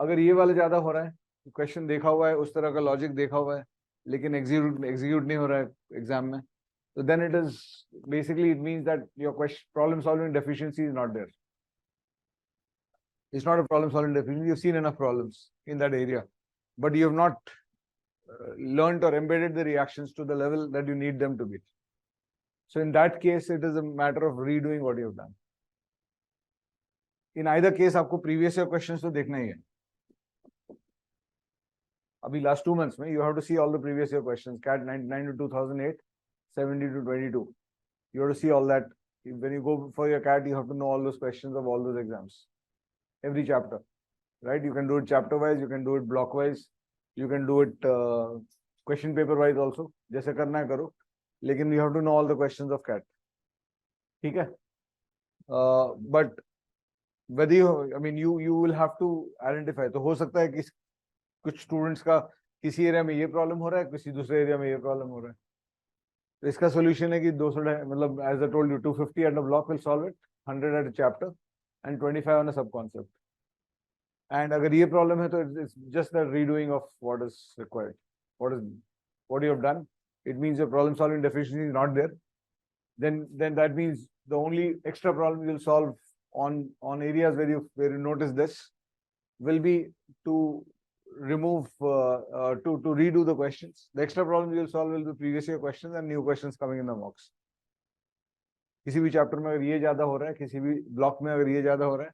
अगर ये वाला ज्यादा हो रहा है, क्वेश्चन देखा हुआ है, उस तरह का लॉजिक देखा हुआ है, लेकिन एग्जीक्यूट नहीं हो रहा है एग्जाम में, तो then it is basically, it means that your question problem solving deficiency is not there. It's not a problem solving deficiency. You've seen enough problems in that area, but you have not learned or embedded the reactions to the level that you need them to be. So in that case, it is a matter of redoing what you have done. In either case, आपको previous year questions तो देखना ही है. अभी last 2 months में you have to see all the previous year questions. CAT 99 to 2008, 70 to 22. You have to see all that. When you go for your CAT, you have to know all those questions of all those exams. Every chapter, right? You can do it chapter wise, you can do it block wise, you can do it question paper wise also. जैसे करना है करो, लेकिन you have to know all the questions of CAT. ठीक है? But whether you, I mean, you will have to identify. तो हो सकता है कि कुछ students का किसी एरिया में ये प्रॉब्लम हो रहा है, किसी दूसरे एरिया में ये प्रॉब्लम हो रहा है. तो इसका सोल्यूशन है कि 200, मतलब as I told you, 250 at a block will solve it, 100 at a chapter, and 25 on a sub concept. And अगर ये problem है तो it's just the redoing of what is required. What you have done. It means your problem solving deficiency is not there. Then that means the only extra problem you'll solve on areas where you notice this will be to remove to redo the questions. The extra problem you'll solve will be previous year questions and new questions coming in the mocks. किसी भी chapter में अगर ये ज्यादा हो रहा है, किसी भी ब्लॉक में अगर ये ज्यादा हो रहा है,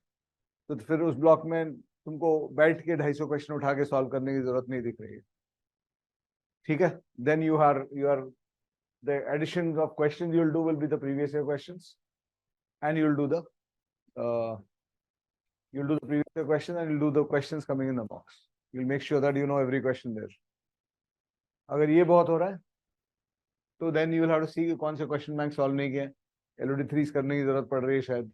तो फिर उस ब्लॉक में तुमको बैठ के 250 क्वेश्चन उठा के सॉल्व करने की जरूरत नहीं दिख रही है. ठीक है? Then you are the addition of questions you'll do will be the previous year questions, and you'll do the previous year questions, and you'll do the questions coming in the box. You'll make sure that you know every question there. अगर ये बहुत हो रहा है, तो then you will have to see कौन से question bank solve नहीं किए, LOD 3s करने की जरूरत पड़ रही है शायद,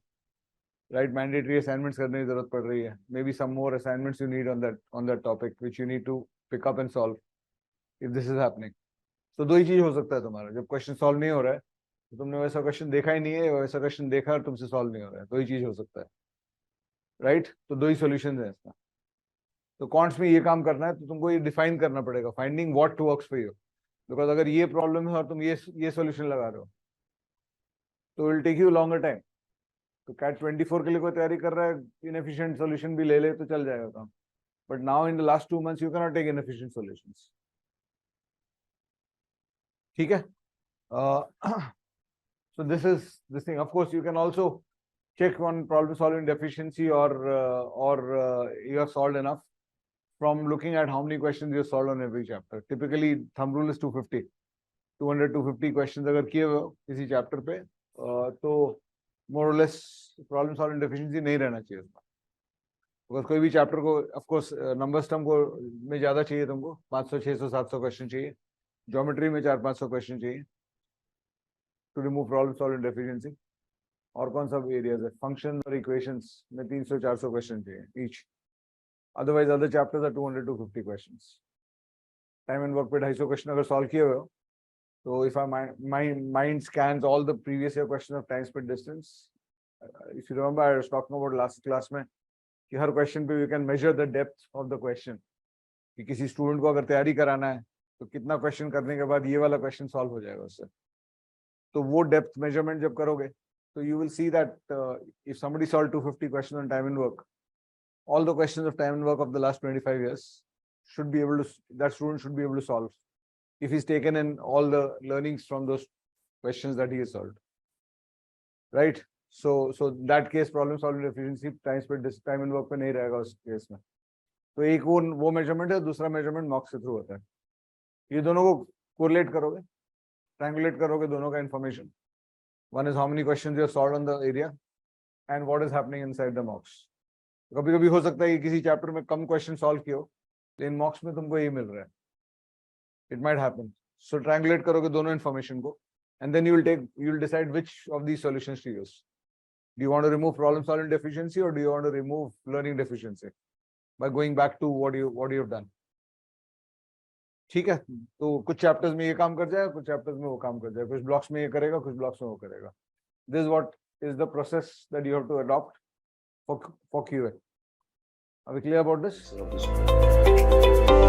right? Mandatory assignments करने की जरूरत पड़ रही है. Maybe some more assignments you need on that topic which you need to pick up and solve if this is happening. तो दो ही चीज हो सकता है तुम्हारा. जब क्वेश्चन सॉल्व नहीं हो रहा है तो तुमने वैसा क्वेश्चन देखा ही नहीं है, वैसा क्वेश्चन देखा और तुमसे सॉल्व नहीं हो रहा है. दो ही चीज हो सकता है, राइट? तो दो ही सॉल्यूशंस है इसका. तो कॉन्ट्स में ये काम करना है तो तुमको ये डिफाइन करना पड़ेगा, finding what works for you. Because अगर ये प्रॉब्लम है और तुम ये सॉल्यूशन लगा रहे हो तो will take you longer time. तो कैट 24 के लिए कोई तैयारी कर रहा है, इनएफिशिएंट सॉल्यूशन भी ले ले तो चल जाएगा काम. But now in the last 2 months you can not take inefficient solutions. ठीक है? So this thing. Of course, you can also check on problem solving deficiency or you have solved enough from looking at how many questions you have solved on every chapter. Typically, thumb rule is 250. 250 questions अगर किए हुए हो किसी chapter पे, तो more or less problem solving deficiency नहीं रहना चाहिए उसमें. Because कोई भी चैप्टर को, of course, numbers term को में ज्यादा चाहिए तुमको, 500, 600, 700 क्वेश्चन चाहिए. ज्योमेट्री में 400-500 क्वेश्चन चाहिए to remove problem solving deficiency. और कौन सा एरियाज है? फंक्शन और इक्वेशंस में 300-400 क्वेश्चन चाहिए each. Otherwise, other chapters are 200-250 questions. Time and work पे 250 क्वेश्चन अगर सॉल्व किए हुए हो, तो if my mind scans all the previous year questions of time, speed, distance, if you remember, I was talking about last class में कि हर question पे you can measure the depth of the question. कि किसी student को अगर तैयारी कराना है तो कितना क्वेश्चन करने के बाद ये वाला क्वेश्चन सॉल्व हो जाएगा उससे. तो वो डेप्थ मेजरमेंट जब करोगे तो you will see that if somebody solved 250 questions on time and work, all the questions of time and work of the last 25 years should be able to, that student should be able to solve if he's taken in all the learnings from those questions that he has solved, right? So that case problem solving efficiency time and work पे नहीं रहेगा उस case में. तो एक वो measurement है, दूसरा मेजरमेंट मॉक से थ्रू होता है. ये दोनों को कोरिलेट करोगे, ट्रायंगुलेट करोगे दोनों का information. One is how many questions you have solved on the area and what is happening inside the mocks. कभी कभी हो सकता है कि किसी चैप्टर में कम क्वेश्चन सॉल्व किए हो लेकिन मॉक्स में तुमको ये मिल रहा है. It might happen. So triangulate करोगे दोनों इंफॉर्मेशन को and then you will decide which of these solutions to use. Do you want to remove problem solving deficiency or do you want to remove learning deficiency by going back to what you have done? ठीक है? तो कुछ chapters में ये काम कर जाएगा, कुछ चैप्टर्स में वो काम कर जाएगा, कुछ ब्लॉक्स में ये करेगा, कुछ ब्लॉक्स में वो करेगा. This is what is the process that you have to adopt for QA. Are we clear about this? Sir, of this.